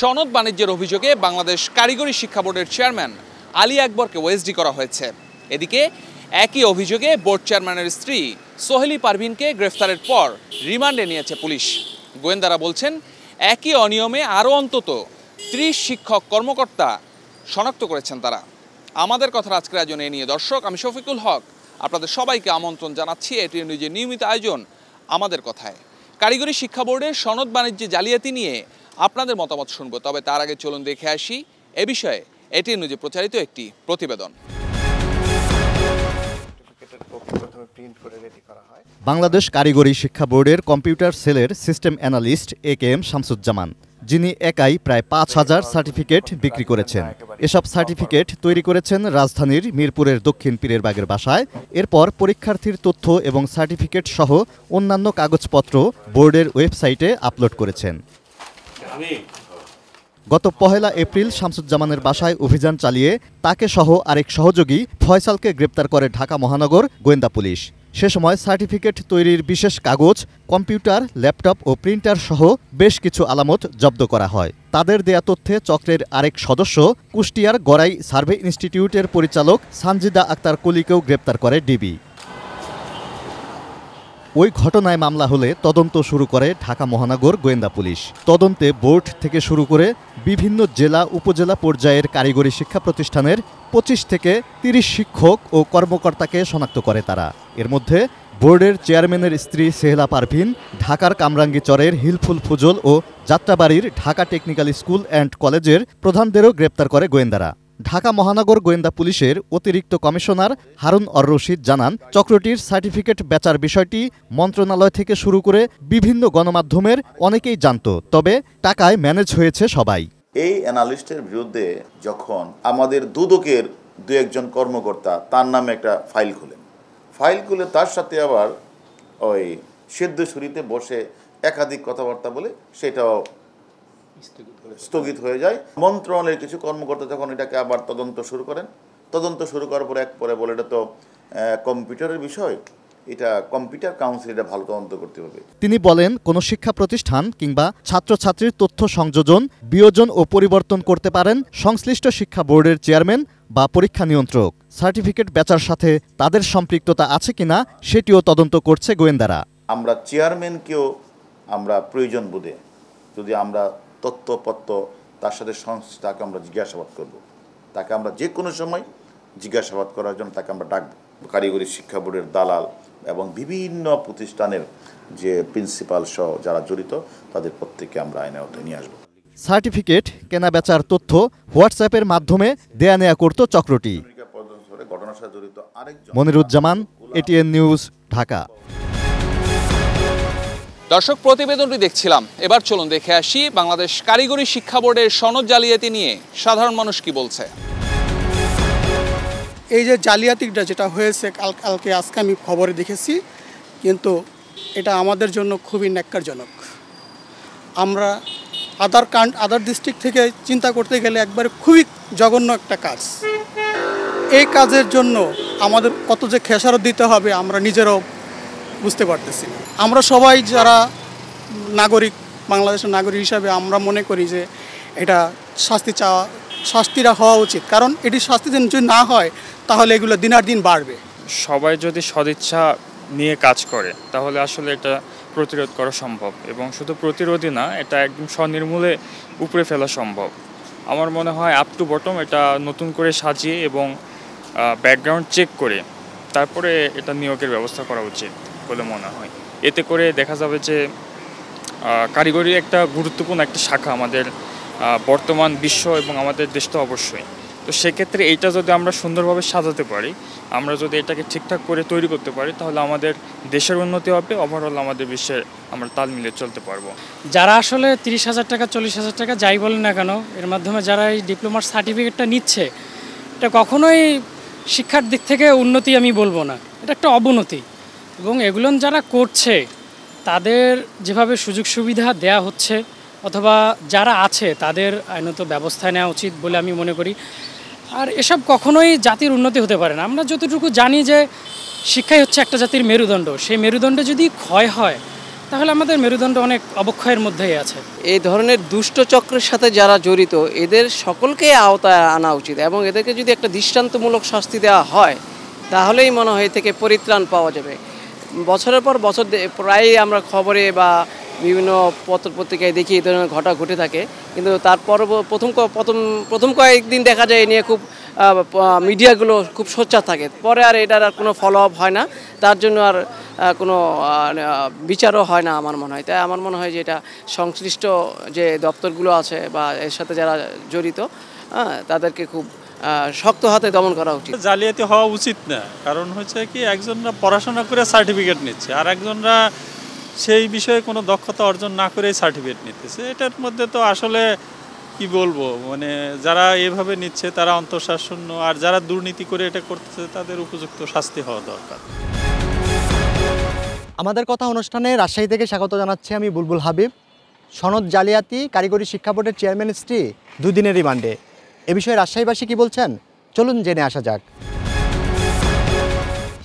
সনদ বাণিজ্যের অভিযোগে বাংলাদেশ কারিগরি শিক্ষা বোর্ডের চেয়ারম্যান আলী আকবরকে ওএসডি করা হয়েছে। এদিকে একই অভিযোগে বোর্ড চেয়ারম্যানের স্ত্রী সোহেলি পারভিনকে গ্রেফতারের পর রিমান্ডে নিয়েছে পুলিশ। গোয়েন্দারা বলছেন একই অনিয়মে আরও অন্তত 30 শিক্ষক কর্মকর্তা শনাক্ত করেছেন তারা। আমাদের কথার আজকের আয়োজনে নিয়ে দর্শক, আমি শফিকুল হক আপনাদের সবাইকে আমন্ত্রণ জানাচ্ছি এটিএন নিউজের নিয়মিত আয়োজন আমাদের কথায়। কারিগরি শিক্ষা বোর্ডের সনদ বাণিজ্যে জালিয়াতি নিয়ে আপনাদের মতামত শুনবো, তবে তার আগে চলুন দেখে আসি এ বিষয়ে এটিএন নিউজে প্রচারিত একটি প্রতিবেদন। বাংলাদেশ কারিগরি শিক্ষা বোর্ডের কম্পিউটার সেলের সিস্টেম অ্যানালিস্ট AKM শামসুজ্জামান, যিনি একাই প্রায় 5000 সার্টিফিকেট বিক্রি করেছেন। এসব সার্টিফিকেট তৈরি করেছেন রাজধানীর মিরপুরের দক্ষিণ পীরেরবাগের বাসায়। এরপর পরীক্ষার্থীর তথ্য এবং সার্টিফিকেট সহ অন্যান্য কাগজপত্র বোর্ডের ওয়েবসাইটে আপলোড করেছেন। গত 1 এপ্রিল শামসুজ্জামানের বাসায় অভিযান চালিয়ে তাকে সহ আরেক সহযোগী ফয়সালকে গ্রেপ্তার করে ঢাকা মহানগর গোয়েন্দা পুলিশ। সে সময় সার্টিফিকেট তৈরির বিশেষ কাগজ, কম্পিউটার, ল্যাপটপ ও প্রিন্টার সহ বেশ কিছু আলামত জব্দ করা হয়। তাদের দেয়া তথ্যে চক্রের আরেক সদস্য কুষ্টিয়ার গড়াই সার্ভে ইনস্টিটিউটের পরিচালক সানজিদা আক্তার কলিকেও গ্রেপ্তার করে ডিবি। ওই ঘটনায় মামলা হলে তদন্ত শুরু করে ঢাকা মহানগর গোয়েন্দা পুলিশ। তদন্তে বোর্ড থেকে শুরু করে বিভিন্ন জেলা উপজেলা পর্যায়ের কারিগরি শিক্ষা প্রতিষ্ঠানের 25 থেকে 30 শিক্ষক ও কর্মকর্তাকে শনাক্ত করে তারা। এর মধ্যে বোর্ডের চেয়ারম্যানের স্ত্রী সেহলা পারভিন, ঢাকার কামরাঙ্গীচরের হিলফুল ফুজল ও যাত্রাবাড়ির ঢাকা টেকনিক্যাল স্কুল অ্যান্ড কলেজের প্রধানদেরও গ্রেপ্তার করে গোয়েন্দারা। ঢাকা মহানগর গোয়েন্দা পুলিশের অতিরিক্ত কমিশনার হারুন অর রশিদ জানান, চক্রটির সার্টিফিকেট বেচার বিষয়টি মন্ত্রণালয় থেকে শুরু করে বিভিন্ন গণমাধ্যমের অনেকেই জানত, তবে টাকায় ম্যানেজ হয়েছে সবাই। এই অ্যানালিস্টের বিরুদ্ধে যখন আমাদের দুদকের 2-1 কর্মকর্তা তার নামে একটা ফাইল খুলে তার সাথে আবার ওই সিদ্ধেশ্বরীতে বসে একাধিক কথাবার্তা বলে সেটাও স্থগিত হয়ে যায়। মন্ত্রণালয়ের কিছু কর্মকর্তা যখন এটাকে আবার তদন্ত শুরু করার পরে বলে এটা তো কম্পিউটারের বিষয়, এটা কম্পিউটার কাউন্সিল এটা ভালো তদন্ত করতে হবে। তিনি বলেন, কোনো শিক্ষা প্রতিষ্ঠান কিংবা ছাত্রছাত্রীর তথ্য সংযোজন, বিয়োজন ও পরিবর্তন করতে পারেন সংশ্লিষ্ট শিক্ষা বোর্ডের চেয়ারম্যান বা পরীক্ষা নিয়ন্ত্রক। সার্টিফিকেট বেচার সাথে তাদের সম্পৃক্ততা আছে কিনা সেটিও তদন্ত করছে গোয়েন্দারা। আমরা চেয়ারম্যানকেও আমরা প্রয়োজন বোধে যদি আমরা তথ্যপত্র তার সাথে তাকে আমরা জিজ্ঞাসাবাদ করব, তাকে আমরা যে কোনো সময় জিজ্ঞাসাবাদ করার জন্য তাকে আমরা ডাকব। কারিগরি শিক্ষা বোর্ডের দালাল এবং বিভিন্ন প্রতিষ্ঠানের যে প্রিন্সিপাল সহ যারা জড়িত তাদের প্রত্যেককে আমরা আইনের আওতায় নিয়ে আসবো। সার্টিফিকেট কেনা বেচার তথ্য হোয়াটসঅ্যাপের মাধ্যমে দেয়া নেয়া করত চক্রটি। Moniruzzaman, ATN news, Dhaka. দর্শক, প্রতিবেদনটি দেখছিলাম, এবার চলুন দেখে আসি বাংলাদেশ কারিগরি শিক্ষা বোর্ডের সনদ জালিয়াতি নিয়ে সাধারণ মানুষ কি বলছে। এই যে জালিয়াতিটা যেটা হয়েছে আজকে আমি খবরে দেখেছি, কিন্তু এটা আমাদের জন্য খুবই ন্যাক্কারজনক। আমরা আদার ডিস্ট্রিক্ট থেকে চিন্তা করতে গেলে একবারে খুবই জঘন্য একটা কাজ। এই কাজের জন্য আমাদের কত যে খেসারত দিতে হবে আমরা নিজেরাও বুঝতে পারতেছি। আমরা সবাই যারা নাগরিক, বাংলাদেশের নাগরিক হিসাবে আমরা মনে করি যে এটা শাস্তিটা হওয়া উচিত, কারণ এটি শাস্তি যদি না হয় তাহলে এগুলো দিনার দিন বাড়বে। সবাই যদি সদিচ্ছা নিয়ে কাজ করে তাহলে আসলে এটা প্রতিরোধ করা সম্ভব, এবং শুধু প্রতিরোধই না, এটা একদম স্বনির্মূলে উপরে ফেলা সম্ভব। আমার মনে হয় আপ টু বটম এটা নতুন করে সাজিয়ে এবং ব্যাকগ্রাউন্ড চেক করে তারপরে এটা নিয়োগের ব্যবস্থা করা উচিত বলে মনে হয়। এতে করে দেখা যাবে যে কারিগরি একটা গুরুত্বপূর্ণ একটা শাখা আমাদের বর্তমান বিশ্ব এবং আমাদের দেশ তো অবশ্যই। তো সেক্ষেত্রে এইটা যদি আমরা সুন্দরভাবে সাজাতে পারি, আমরা যদি এটাকে ঠিকঠাক করে তৈরি করতে পারি, তাহলে আমাদের দেশের উন্নতি হবে, ওভারঅল আমাদের বিশ্বের আমরা তাল মিলিয়ে চলতে পারবো। যারা আসলে 30,000 টাকা 40,000 টাকা যাই বলেন না কেন, এর মাধ্যমে যারা এই ডিপ্লোমার সার্টিফিকেটটা নিচ্ছে, এটা কখনোই শিক্ষার দিক থেকে উন্নতি আমি বলবো না, এটা একটা অবনতি। এবং এগুলো যারা করছে তাদের যেভাবে সুযোগ সুবিধা দেয়া হচ্ছে অথবা যারা আছে তাদের আইনত ব্যবস্থা নেওয়া উচিত বলে আমি মনে করি। আর এসব কখনোই জাতির উন্নতি হতে পারে না। আমরা যতটুকু জানি যে শিক্ষাই হচ্ছে একটা জাতির মেরুদণ্ড, সেই মেরুদণ্ডে যদি ক্ষয় হয় তাহলে আমাদের মেরুদণ্ড অনেক অবক্ষয়ের মধ্যেই আছে। এই ধরনের দুষ্ট চক্রের সাথে যারা জড়িত এদের সকলকে আওতায় আনা উচিত এবং এদেরকে যদি একটা দৃষ্টান্তমূলক শাস্তি দেওয়া হয় তাহলেই মনে হয় থেকে পরিত্রাণ পাওয়া যাবে। বছরের পর বছর প্রায়ই আমরা খবরে বা বিভিন্ন পত্রপত্রিকায় দেখি এই ধরনের ঘটনা ঘটে থাকে, কিন্তু তারপর প্রথম কয়েকদিন দেখা যায় এ নিয়ে খুব মিডিয়াগুলো খুব সোচ্চার থাকে, পরে আর এটার আর কোনো ফলো আপ হয় না, তার জন্য আর কোনো বিচারও হয় না আমার মনে হয়। তাই আমার মনে হয় যে এটা সংশ্লিষ্ট যে দপ্তরগুলো আছে বা এর সাথে যারা জড়িত তাদেরকে খুব শক্ত হাতে দমন করা উচিত। জালিয়াতি হওয়া উচিত না, কারণ হচ্ছে কি একজনরা পড়াশোনা করে সার্টিফিকেট নিচ্ছে আর একজনরা সেই বিষয়ে কোনো দক্ষতা অর্জন না করেই সার্টিফিকেট নিতেছে। এটার মধ্যে তো আসলে কি বলবো, মানে যারা এভাবে নিচ্ছে তারা অন্তঃসার শূন্য, আর যারা দুর্নীতি করে এটা করতেছে তাদের উপযুক্ত শাস্তি হওয়া দরকার। আমাদের কথা অনুষ্ঠানে রাজশাহী থেকে স্বাগত জানাচ্ছি আমি বুলবুল হাবিব। সনদ জালিয়াতি, কারিগরি শিক্ষা বোর্ডের চেয়ারম্যান স্ত্রী 2 দিনের রিমান্ডে। এ বিষয়ে রাজশাহীবাসী কি বলছেন চলুন জেনে আসা যাক।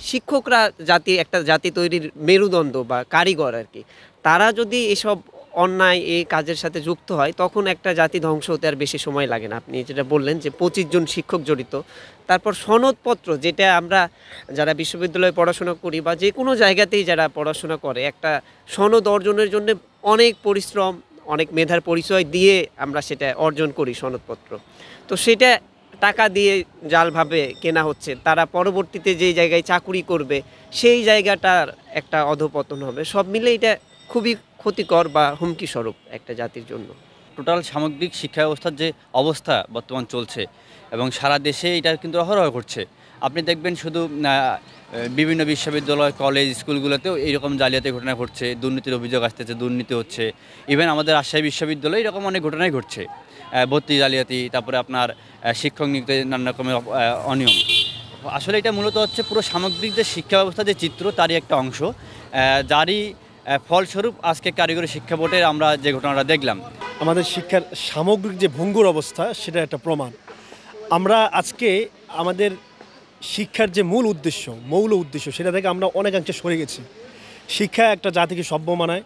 শিক্ষকরা একটা জাতি তৈরির মেরুদণ্ড বা কারিগর আর কি, তারা যদি এসব অন্যায় এই কাজের সাথে যুক্ত হয় তখন একটা জাতি ধ্বংস হতে আর বেশি সময় লাগে না। আপনি যেটা বললেন যে 25 জন শিক্ষক জড়িত, তারপর সনদপত্র, যেটা আমরা যারা বিশ্ববিদ্যালয়ে পড়াশোনা করি বা যে কোনো জায়গাতেই যারা পড়াশোনা করে, একটা সনদ অর্জনের জন্য অনেক পরিশ্রম, অনেক মেধার পরিচয় দিয়ে আমরা সেটা অর্জন করি সনদপত্র। তো সেটা টাকা দিয়ে জালভাবে কেনা হচ্ছে, তারা পরবর্তীতে যেই জায়গায় চাকুরি করবে সেই জায়গাটার একটা অধপতন হবে। সব মিলে এটা খুবই ক্ষতিকর বা হুমকি স্বরূপ একটা জাতির জন্য। টোটাল সামগ্রিক শিক্ষা ব্যবস্থার যে অবস্থা বর্তমান চলছে এবং সারা দেশে এটা কিন্তু অহরহ করছে। আপনি দেখবেন শুধু বিভিন্ন বিশ্ববিদ্যালয়, কলেজ, স্কুলগুলোতেও এইরকম জালিয়াতি ঘটনা ঘটছে, দুর্নীতির অভিযোগ আসতেছে, দুর্নীতি হচ্ছে। ইভেন আমাদের রাজশাহী বিশ্ববিদ্যালয়ে এরকম অনেক ঘটনাই ঘটছে, ভর্তি জালিয়াতি, তারপরে আপনার শিক্ষক নিয়োগতে নানা রকমের অনিয়ম। আসলে এটা মূলত হচ্ছে পুরো সামগ্রিক যে শিক্ষা ব্যবস্থার যে চিত্র তারই একটা অংশ, যারই ফলস্বরূপ আজকে কারিগরি শিক্ষা বোর্ডের আমরা যে ঘটনাটা দেখলাম। আমাদের শিক্ষার সামগ্রিক যে ভঙ্গুর অবস্থা সেটা একটা প্রমাণ। আমরা আজকে আমাদের শিক্ষার যে মূল উদ্দেশ্য সেটা থেকে আমরা অনেকাংশে সরে গেছি। শিক্ষা একটা জাতিকে সভ্য মানায়,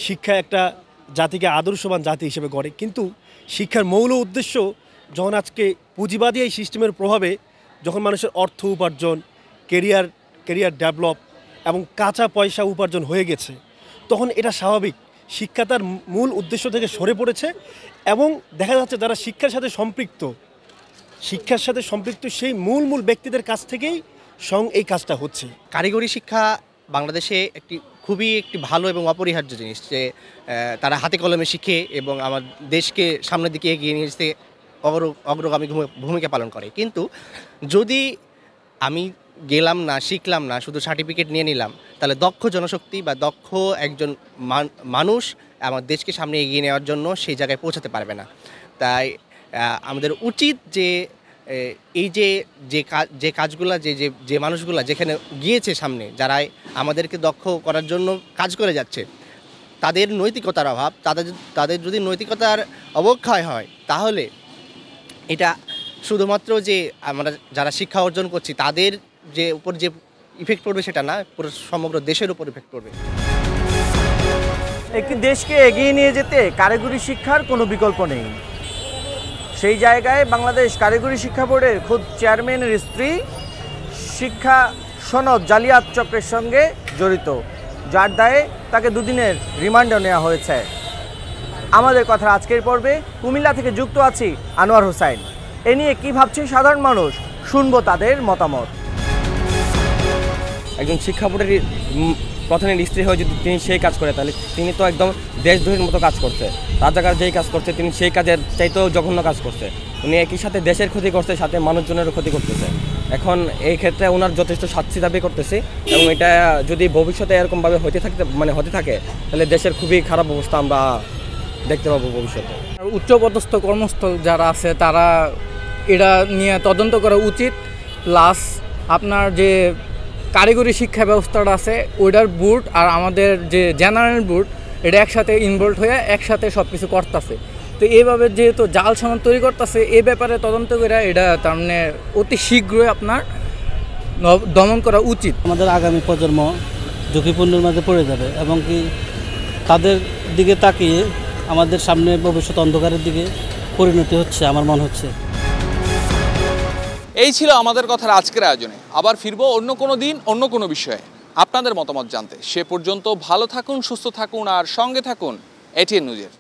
শিক্ষা একটা জাতিকে আদর্শবান জাতি হিসেবে গড়ে, কিন্তু শিক্ষার মৌল উদ্দেশ্য যখন আজকে পুঁজিবাদী এই সিস্টেমের প্রভাবে যখন মানুষের অর্থ উপার্জন, কেরিয়ার ডেভেলপ এবং কাঁচা পয়সা উপার্জন হয়ে গেছে, তখন এটা স্বাভাবিক শিক্ষা তার মূল উদ্দেশ্য থেকে সরে পড়েছে এবং দেখা যাচ্ছে যারা শিক্ষার সাথে সম্পৃক্ত সেই মূল ব্যক্তিদের কাছ থেকেই এই কাজটা হচ্ছে। কারিগরি শিক্ষা বাংলাদেশে খুবই একটি ভালো এবং অপরিহার্য জিনিস, যে তারা হাতে কলমে শিখে এবং আমার দেশকে সামনের দিকে এগিয়ে নিয়ে যেতে অগ্রগামী ভূমিকা পালন করে। কিন্তু যদি আমি গেলাম না, শিখলাম না, শুধু সার্টিফিকেট নিয়ে নিলাম, তাহলে দক্ষ জনশক্তি বা দক্ষ একজন মানুষ আমার দেশকে সামনে এগিয়ে নেওয়ার জন্য সেই জায়গায় পৌঁছাতে পারবে না। তাই আমাদের উচিত যে এই যে কাজগুলা যে মানুষগুলা যেখানে গিয়েছে সামনে, যারা আমাদেরকে দক্ষ করার জন্য কাজ করে যাচ্ছে, তাদের নৈতিকতার অভাব, তাদের যদি নৈতিকতার অবক্ষয় হয় তাহলে এটা শুধুমাত্র যে আমরা যারা শিক্ষা অর্জন করছি তাদের যে উপর যে ইফেক্ট পড়বে সেটা না, পুরো সমগ্র দেশের উপর ইফেক্ট পড়বে। একটি দেশকে এগিয়ে নিয়ে যেতে কারিগরি শিক্ষার কোনো বিকল্প নেই। সেই জায়গায় বাংলাদেশ কারিগরি শিক্ষা বোর্ডের খোদ চেয়ারম্যানের স্ত্রী শিক্ষা সনদ জালিয়াত চক্রের সঙ্গে জড়িত, যার দায়ে তাকে 2 দিনের রিমান্ডে নেওয়া হয়েছে। আমাদের কথা আজকের পর্বে কুমিল্লা থেকে যুক্ত আছি আনোয়ার হোসাইন। এ নিয়ে কী ভাবছে সাধারণ মানুষ, শুনবো তাদের মতামত। একজন শিক্ষা বোর্ডের প্রধানের স্ত্রী হয়ে যদি তিনি সেই কাজ করে, তাহলে তিনি তো একদম দেশদ্রোহীর মতো কাজ করছে। রাজাকার যেই কাজ করছে তিনি সেই কাজের চাইতেও জঘন্য কাজ করছে। উনি একই সাথে দেশের ক্ষতি করছে, সাথে মানুষজনেরও ক্ষতি করতেছে। এখন এই ক্ষেত্রে ওনার যথেষ্ট শাস্তি দাবি করতেছে এবং এটা যদি ভবিষ্যতে এরকমভাবে হতে থাকে তাহলে দেশের খুবই খারাপ অবস্থা আমরা দেখতে পাবো ভবিষ্যতে। উচ্চপদস্থ কর্মস্থল যারা আছে তারা এটা নিয়ে তদন্ত করা উচিত। প্লাস আপনার যে কারিগরি শিক্ষা ব্যবস্থাটা আছে ওইটার বোর্ড আর আমাদের যে জেনারেল বোর্ড এটা একসাথে ইনভলভ হয়ে একসাথে সব কিছু করতেছে। তো এইভাবে যেহেতু জাল সনদ তৈরি করতেছে, এই ব্যাপারে তদন্ত করে এটা তার মানে অতি শীঘ্রই আপনার দমন করা উচিত। আমাদের আগামী প্রজন্ম ঝুঁকিপূর্ণের মাঝে পড়ে যাবে এবং কি তাদের দিকে তাকিয়ে আমাদের সামনে ভবিষ্যৎ অন্ধকারের দিকে পরিণতি হচ্ছে আমার মনে হচ্ছে। এই ছিল আমাদের কথার আজকের আয়োজনে। আবার ফিরবো অন্য কোনো দিন অন্য কোনো বিষয়ে আপনাদের মতামত জানতে। সে পর্যন্ত ভালো থাকুন, সুস্থ থাকুন আর সঙ্গে থাকুন এটিএন নিউজের।